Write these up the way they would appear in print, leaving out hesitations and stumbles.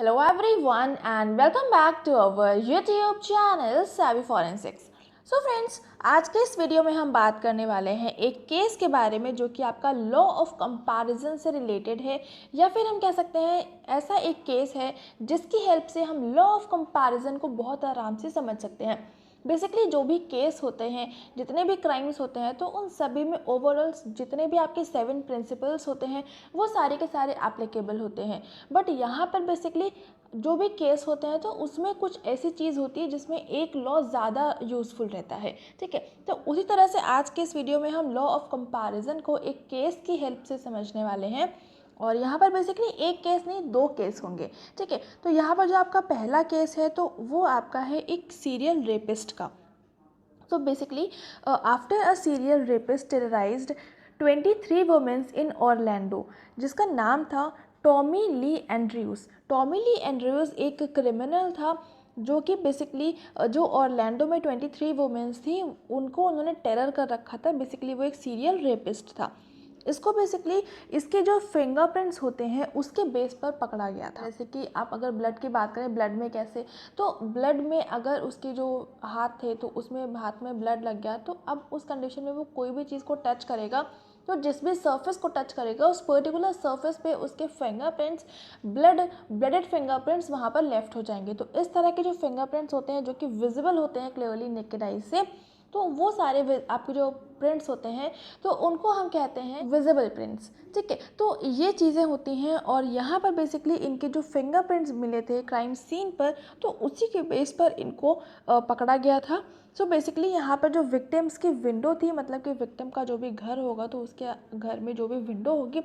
Hello everyone and welcome back to our YouTube channel savvyforensics. So friends, आज के इस video में हम बात करने वाले हैं एक केस के बारे में जो कि आपका लॉ ऑफ कंपैरिजन से रिलेटेड है, या फिर हम कह सकते हैं ऐसा एक केस है जिसकी हेल्प से हम लॉ ऑफ कंपैरिजन को बहुत आराम से समझ सकते हैं। बेसिकली जो भी केस होते हैं, जितने भी क्राइम्स होते हैं, तो उन सभी में ओवरऑल जितने भी आपके 7 प्रिंसिपल्स होते हैं वो सारे के सारे एप्लीकेबल होते हैं। बट यहाँ पर बेसिकली जो भी केस होते हैं तो उसमें कुछ ऐसी चीज़ होती है जिसमें एक लॉ ज़्यादा यूज़फुल रहता है। ठीक है, तो उसी तरह से आज के इस वीडियो में हम लॉ ऑफ कंपैरिजन को एक केस की हेल्प से समझने वाले हैं। और यहाँ पर बेसिकली एक केस नहीं, 2 केस होंगे। ठीक है, तो यहाँ पर जो आपका पहला केस है तो वो आपका है एक सीरियल रेपिस्ट का। So basically, after a serial rapist terrorized 23 women in Orlando, जिसका नाम था Tommy Lee Andrews. Tommy Lee Andrews एक क्रिमिनल था जो कि बेसिकली जो ऑरलैंडो में 23 वुमेन्स थी उनको उन्होंने टेरर कर रखा था। बेसिकली वो एक सीरियल रेपिस्ट था। इसको बेसिकली इसके जो फिंगरप्रिंट्स होते हैं उसके बेस पर पकड़ा गया था। जैसे कि आप अगर ब्लड की बात करें, ब्लड में कैसे, तो ब्लड में अगर उसके जो हाथ थे तो उसमें हाथ में ब्लड लग गया, तो अब उस कंडीशन में वो कोई भी चीज़ को टच करेगा तो जिस भी सरफेस को टच करेगा उस पर्टिकुलर सरफेस पे उसके फिंगरप्रिंट्स, ब्लडेड फिंगरप्रिंट्स वहाँ पर लेफ्ट हो जाएंगे। तो इस तरह के जो फिंगरप्रिंट्स होते हैं जो कि विजिबल होते हैं क्लियरली नेकेड आई से, तो वो सारे आपके जो प्रिंट्स होते हैं तो उनको हम कहते हैं विजिबल प्रिंट्स। ठीक है, तो ये चीज़ें होती हैं और यहाँ पर बेसिकली इनके जो फिंगरप्रिंट्स मिले थे क्राइम सीन पर, तो उसी के बेस पर इनको पकड़ा गया था। सो बेसिकली यहाँ पर जो विक्टिम्स की विंडो थी, मतलब कि विक्टिम का जो भी घर होगा तो उसके घर में जो भी विंडो होगी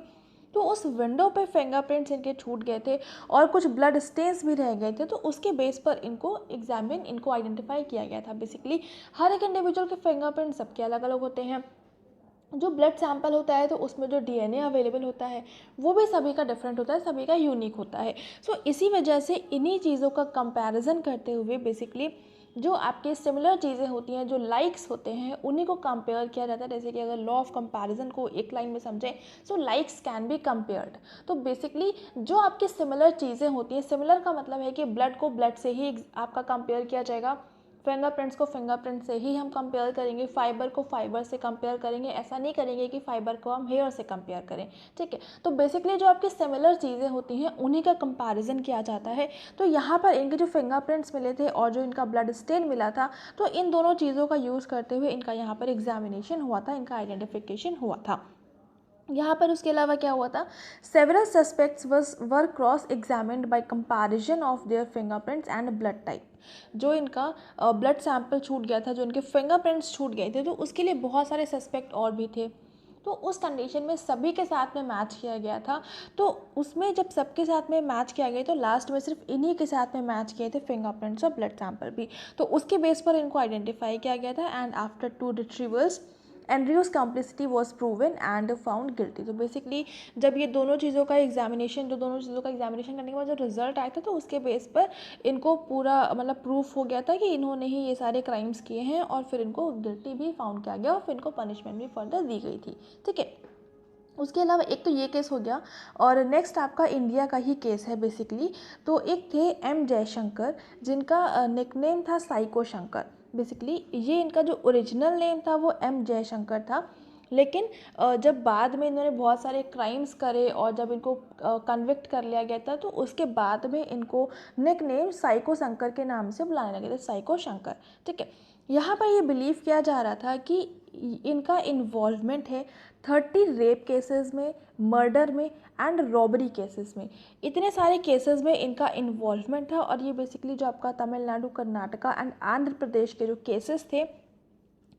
तो उस विंडो पे फिंगरप्रिंट्स इनके छूट गए थे और कुछ ब्लड स्टेन्स भी रह गए थे। तो उसके बेस पर इनको आइडेंटिफाई किया गया था। बेसिकली हर एक इंडिविजुअल के फिंगरप्रिंट सबके अलग अलग होते हैं। जो ब्लड सैंपल होता है तो उसमें जो डीएनए अवेलेबल होता है वो भी सभी का डिफरेंट होता है, सभी का यूनिक होता है। सो इसी वजह से इन्हीं चीज़ों का कंपैरिजन करते हुए बेसिकली जो आपके सिमिलर चीज़ें होती हैं, जो लाइक्स होते हैं, उन्हीं को कंपेयर किया जाता है। जैसे कि अगर लॉ ऑफ कंपैरिजन को एक लाइन में समझें, सो लाइक्स कैन बी कंपेयर्ड। तो बेसिकली जो आपकी सिमिलर चीज़ें होती हैं, सिमिलर का मतलब है कि ब्लड को ब्लड से ही आपका कंपेयर किया जाएगा, फिंगरप्रिंट्स को फिंगरप्रिंट से ही हम कंपेयर करेंगे, फाइबर को फाइबर से कंपेयर करेंगे। ऐसा नहीं करेंगे कि फाइबर को हम हेयर से कंपेयर करें। ठीक है, तो बेसिकली जो आपकी सिमिलर चीज़ें होती हैं उन्हीं का कंपैरिजन किया जाता है। तो यहाँ पर इनके जो फिंगरप्रिंट्स मिले थे और जो इनका ब्लड स्टेन मिला था, तो इन दोनों चीज़ों का यूज़ करते हुए इनका यहाँ पर एग्जामिनेशन हुआ था, इनका आइडेंटिफिकेशन हुआ था। यहाँ पर उसके अलावा क्या हुआ था, several suspects were cross examined bye comparison of their fingerprints and blood type. जो इनका ब्लड सैंपल छूट गया था, जो इनके फिंगरप्रिंट्स छूट गए थे, तो उसके लिए बहुत सारे सस्पेक्ट और भी थे। तो उस कंडीशन में सभी के साथ में मैच किया गया था। तो उसमें जब सबके साथ में मैच किया गया तो लास्ट में सिर्फ इन्हीं के साथ में मैच किए थे फिंगरप्रिंट्स और ब्लड सैंपल भी। तो उसके बेस पर इनको आइडेंटिफाई किया गया था and after 2 retrievals Andrews complicity was proven and found guilty. तो बेसिकली जब ये दोनों चीज़ों का एग्जामिनेशन करने के बाद जो रिजल्ट आया था तो उसके बेस पर इनको पूरा मतलब प्रूफ हो गया था कि इन्होंने ही ये सारे क्राइम्स किए हैं और फिर इनको गिल्टी भी फाउंड किया गया और फिर इनको पनिशमेंट भी फर्दर दी गई थी। ठीक है, उसके अलावा एक तो ये केस हो गया और नेक्स्ट आपका इंडिया का ही केस है बेसिकली। तो एक थे एम जयशंकर, जिनका निकनेम था साइको शंकर। बेसिकली ये इनका जो ओरिजिनल नेम था वो एम जयशंकर था, लेकिन जब बाद में इन्होंने बहुत सारे क्राइम्स करे और जब इनको कन्विक्ट कर लिया गया था तो उसके बाद में इनको निकनेम साइको शंकर के नाम से बुलाने लगे थे, साइको शंकर। ठीक है, यहाँ पर ये बिलीव किया जा रहा था कि इनका इन्वॉल्वमेंट है 30 रेप केसेस में, मर्डर में एंड रॉबरी केसेस में। इतने सारे केसेस में इनका इन्वॉल्वमेंट था और ये बेसिकली जो आपका तमिलनाडु, कर्नाटका एंड आंध्र प्रदेश के जो केसेस थे,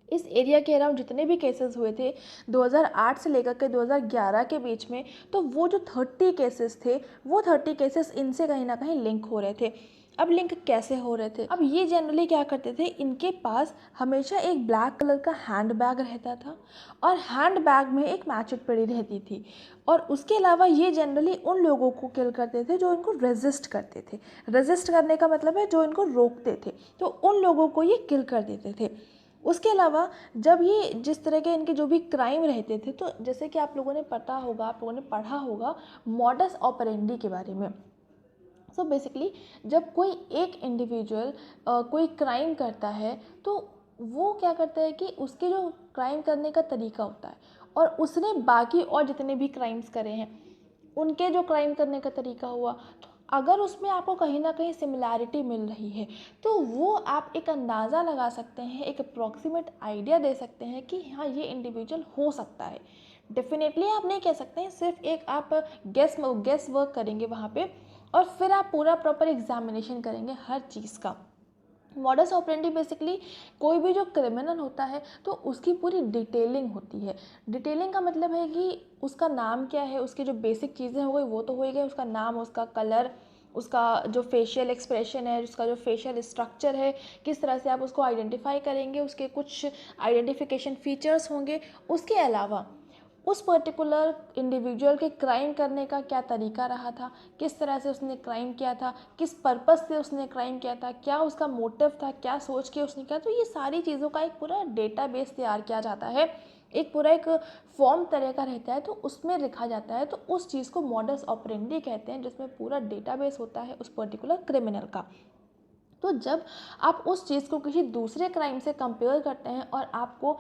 इस एरिया के अराउंड जितने भी केसेस हुए थे 2008 से लेकर के 2011 के बीच में, तो वो जो 30 केसेस थे वो 30 केसेस इनसे कहीं ना कहीं लिंक हो रहे थे। अब लिंक कैसे हो रहे थे, अब ये जनरली क्या करते थे, इनके पास हमेशा एक ब्लैक कलर का हैंड बैग रहता था और हैंड बैग में एक मैचेट पड़ी रहती थी। और उसके अलावा ये जनरली उन लोगों को किल करते थे जो इनको रेजिस्ट करते थे। रेजिस्ट करने का मतलब है जो इनको रोकते थे, तो उन लोगों को ये किल कर देते थे। उसके अलावा जब ये जिस तरह के इनके जो भी क्राइम रहते थे, तो जैसे कि आप लोगों ने पता होगा, आप लोगों ने पढ़ा होगा मॉडस ऑपरेंडी के बारे में। सो बेसिकली जब कोई एक इंडिविजुअल कोई क्राइम करता है तो वो क्या करता है कि उसके जो क्राइम करने का तरीका होता है और उसने बाकी और जितने भी क्राइम्स करे हैं उनके जो क्राइम करने का तरीका हुआ, तो अगर उसमें आपको कहीं ना कहीं सिमिलैरिटी मिल रही है तो वो आप एक अंदाज़ा लगा सकते हैं, एक अप्रॉक्सीमेट आइडिया दे सकते हैं कि हाँ ये इंडिविजुअल हो सकता है। डेफिनेटली आप नहीं कह सकते हैं, सिर्फ एक आप गेस वर्क करेंगे वहाँ पे और फिर आप पूरा प्रॉपर एग्जामिनेशन करेंगे हर चीज़ का। मॉडस ऑपरेंडी बेसिकली कोई भी जो क्रिमिनल होता है तो उसकी पूरी डिटेलिंग होती है। डिटेलिंग का मतलब है कि उसका नाम क्या है, उसकी जो बेसिक चीज़ें हो गई वो तो हो ही गई, उसका नाम, उसका कलर, उसका जो फेशियल एक्सप्रेशन है, उसका जो फेशियल स्ट्रक्चर है, किस तरह से आप उसको आइडेंटिफाई करेंगे, उसके कुछ आइडेंटिफिकेशन फीचर्स होंगे। उसके अलावा उस पर्टिकुलर इंडिविजुअल के क्राइम करने का क्या तरीका रहा था, किस तरह से उसने क्राइम किया था, किस पर्पस से उसने क्राइम किया था, क्या उसका मोटिव था, क्या सोच के उसने किया, तो ये सारी चीज़ों का एक पूरा डेटाबेस तैयार किया जाता है, एक पूरा एक फॉर्म तरह का रहता है, तो उसमें लिखा जाता है। तो उस चीज़ को मॉडस ऑपरेंडी कहते हैं, जिसमें पूरा डेटाबेस होता है उस पर्टिकुलर क्रिमिनल का। तो जब आप उस चीज़ को किसी दूसरे क्राइम से कंपेयर करते हैं और आपको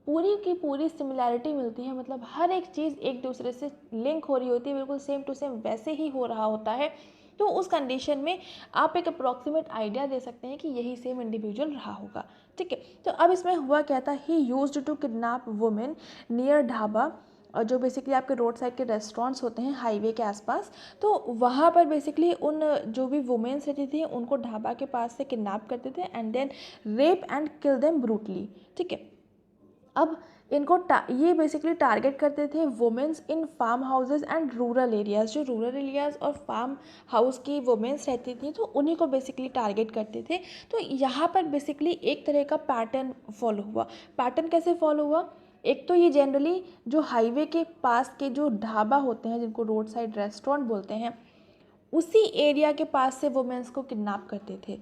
पूरी की पूरी सिमिलैरिटी मिलती है, मतलब हर एक चीज़ एक दूसरे से लिंक हो रही होती है, बिल्कुल सेम टू सेम वैसे ही हो रहा होता है, तो उस कंडीशन में आप एक अप्रॉक्सीमेट आइडिया दे सकते हैं कि यही सेम इंडिविजुअल रहा होगा। ठीक है, तो अब इसमें हुआ क्या था, he used to kidnap women near dhaba, और जो बेसिकली आपके रोड साइड के रेस्टोरेंट्स होते हैं हाईवे के आसपास, तो वहाँ पर बेसिकली उन जो भी वुमेन्स रहती थी उनको ढाबा के पास से किडनैप करते थे and then rape and kill them brutally. ठीक है, अब इनको ये बेसिकली टारगेट करते थे womens in farm houses and rural areas, जो रूरल एरियाज़ और फार्म हाउस की वुमेन्स रहती थी तो उन्हीं को बेसिकली टारगेट करते थे। तो यहाँ पर बेसिकली एक तरह का पैटर्न फॉलो हुआ। पैटर्न कैसे फॉलो हुआ, एक तो ये जनरली जो हाईवे के पास के जो ढाबा होते हैं जिनको रोड साइड रेस्टोरेंट बोलते हैं, उसी एरिया के पास से वुमेन्स को किडनैप करते थे,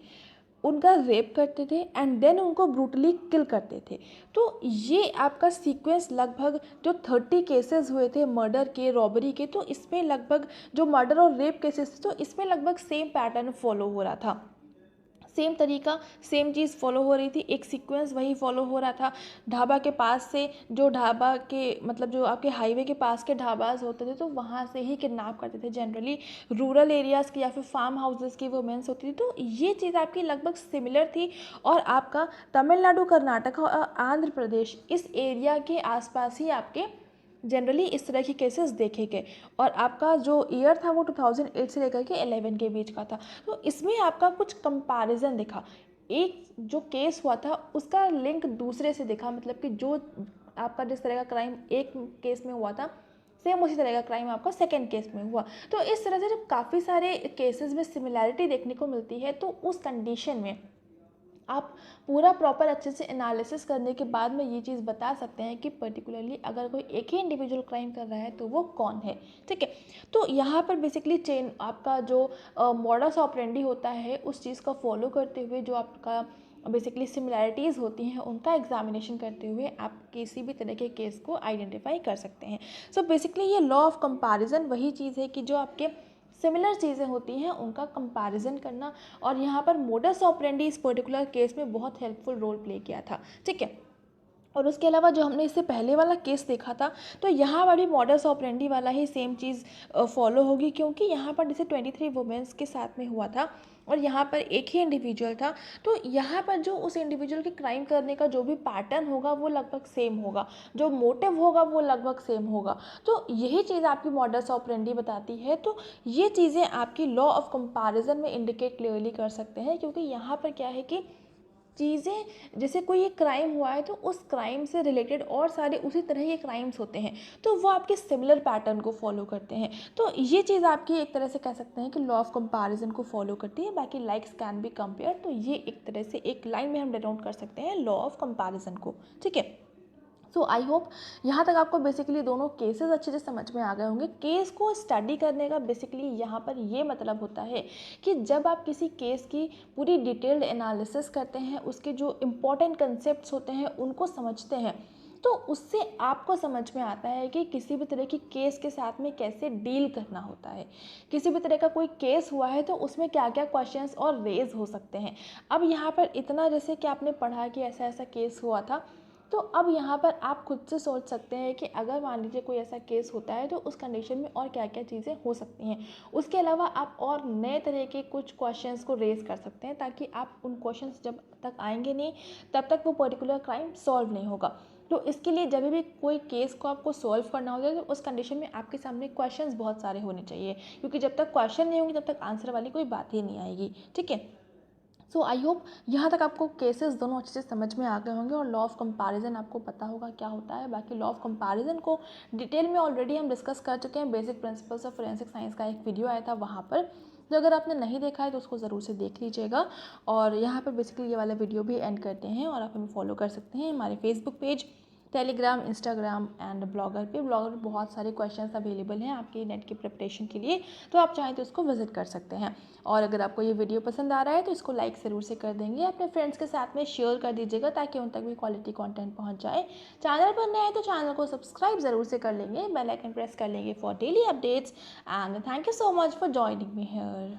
उनका रेप करते थे एंड देन उनको ब्रूटली किल करते थे। तो ये आपका सीक्वेंस लगभग जो 30 केसेस हुए थे मर्डर के, रॉबरी के, तो इसमें लगभग जो मर्डर और रेप केसेस थे तो इसमें लगभग सेम पैटर्न फॉलो हो रहा था, सेम तरीका, सेम चीज़ फॉलो हो रही थी, एक सीक्वेंस वही फॉलो हो रहा था। ढाबा के पास से जो ढाबा के मतलब जो आपके हाईवे के पास के ढाबाज होते थे तो वहाँ से ही किडनैप करते थे, जनरली रूरल एरियाज़ की या फिर फार्म हाउसेस की वुमेन्स होती थी। तो ये चीज़ आपकी लगभग सिमिलर थी और आपका तमिलनाडु, कर्नाटक और आंध्र प्रदेश इस एरिया के आसपास ही आपके जनरली इस तरह के केसेस देखे गए। और आपका जो ईयर था वो 2008 से लेकर के 11 के बीच का था। तो इसमें आपका कुछ कंपैरिजन दिखा, एक जो केस हुआ था उसका लिंक दूसरे से दिखा, मतलब कि जो आपका जिस तरह का क्राइम एक केस में हुआ था सेम उसी तरह का क्राइम आपका सेकेंड केस में हुआ। तो इस तरह से जब काफ़ी सारे केसेस में सिमिलैरिटी देखने को मिलती है तो उस कंडीशन में आप पूरा प्रॉपर अच्छे से एनालिसिस करने के बाद में ये चीज़ बता सकते हैं कि पर्टिकुलरली अगर कोई एक ही इंडिविजुअल क्राइम कर रहा है तो वो कौन है। ठीक है, तो यहाँ पर बेसिकली चेन आपका जो मॉडस ऑपरेंडी होता है उस चीज़ का फॉलो करते हुए जो आपका बेसिकली सिमिलैरिटीज़ होती हैं उनका एग्जामिनेशन करते हुए आप किसी भी तरह के केस को आइडेंटिफाई कर सकते हैं। सो बेसिकली ये लॉ ऑफ कंपैरिजन वही चीज़ है कि जो आपके सिमिलर चीज़ें होती हैं उनका कंपैरिजन करना, और यहाँ पर मोडस ऑपरेंडी इस पर्टिकुलर केस में बहुत हेल्पफुल रोल प्ले किया था। ठीक है, और उसके अलावा जो हमने इससे पहले वाला केस देखा था तो यहाँ पर भी मॉडस ऑपरेंडी वाला ही सेम चीज़ फॉलो होगी, क्योंकि यहाँ पर जैसे 23 वुमेन्स के साथ में हुआ था और यहाँ पर एक ही इंडिविजुअल था, तो यहाँ पर जो उस इंडिविजुअल के क्राइम करने का जो भी पैटर्न होगा वो लगभग सेम होगा, जो मोटिव होगा वो लगभग सेम होगा। तो यही चीज़ आपकी मॉडस ऑपरेंडी बताती है। तो ये चीज़ें आपकी लॉ ऑफ कंपैरिजन में इंडिकेट क्लियरली कर सकते हैं, क्योंकि यहाँ पर क्या है कि चीज़ें जैसे कोई एक क्राइम हुआ है तो उस क्राइम से रिलेटेड और सारे उसी तरह के क्राइम्स होते हैं तो वो आपके सिमिलर पैटर्न को फॉलो करते हैं। तो ये चीज़ आपकी एक तरह से कह सकते हैं कि लॉ ऑफ कंपैरिजन को फॉलो करती है। बाकी लाइक्स कैन बी कंपेयर, तो ये एक तरह से एक लाइन में हम डिनोट कर सकते हैं लॉ ऑफ कंपैरिजन को। ठीक है, सो आई होप यहाँ तक आपको बेसिकली दोनों केसेस अच्छे से समझ में आ गए होंगे। केस को स्टडी करने का बेसिकली यहाँ पर ये मतलब होता है कि जब आप किसी केस की पूरी डिटेल्ड एनालिसिस करते हैं, उसके जो इम्पोर्टेंट कंसेप्ट्स होते हैं उनको समझते हैं, तो उससे आपको समझ में आता है कि किसी भी तरह की केस के साथ में कैसे डील करना होता है। किसी भी तरह का कोई केस हुआ है तो उसमें क्या क्या क्वेश्चंस और रेज हो सकते हैं। अब यहाँ पर इतना जैसे कि आपने पढ़ा कि ऐसा ऐसा केस हुआ था, तो अब यहाँ पर आप खुद से सोच सकते हैं कि अगर मान लीजिए कोई ऐसा केस होता है तो उस कंडीशन में और क्या क्या चीज़ें हो सकती हैं। उसके अलावा आप और नए तरह के कुछ क्वेश्चंस को रेज कर सकते हैं, ताकि आप उन क्वेश्चंस जब तक आएंगे नहीं तब तक वो पर्टिकुलर क्राइम सॉल्व नहीं होगा। तो इसके लिए जब भी कोई केस को आपको सॉल्व करना होता है तो उस कंडीशन में आपके सामने क्वेश्चंस बहुत सारे होने चाहिए, क्योंकि जब तक क्वेश्चन नहीं होंगे तब तक आंसर वाली कोई बात ही नहीं आएगी। ठीक है। सो आई होप यहाँ तक आपको केसेस दोनों अच्छे से समझ में आ गए होंगे और लॉ ऑफ कंपैरिजन आपको पता होगा क्या होता है। बाकी लॉ ऑफ कंपैरिजन को डिटेल में ऑलरेडी हम डिस्कस कर चुके हैं। Basic principles of forensic science का एक वीडियो आया था वहाँ पर, तो अगर आपने नहीं देखा है तो उसको ज़रूर से देख लीजिएगा। और यहाँ पर बेसिकली ये वाला वीडियो भी एंड करते हैं, और आप हमें फॉलो कर सकते हैं हमारे Facebook page, Telegram, Instagram and blogger पे। ब्लॉगर पे बहुत सारे क्वेश्चंस अवेलेबल हैं आपकी नेट की प्रिपरेशन के लिए, तो आप चाहें तो उसको विजिट कर सकते हैं। और अगर आपको ये वीडियो पसंद आ रहा है तो इसको लाइक ज़रूर से कर देंगे, अपने फ्रेंड्स के साथ में शेयर कर दीजिएगा ताकि उन तक भी क्वालिटी कंटेंट पहुंच जाए। चैनल पर नए हैं तो चैनल को सब्सक्राइब ज़रूर से कर लेंगे, बेल आइकन प्रेस कर लेंगे for daily updates. And thank you so much for joining me here.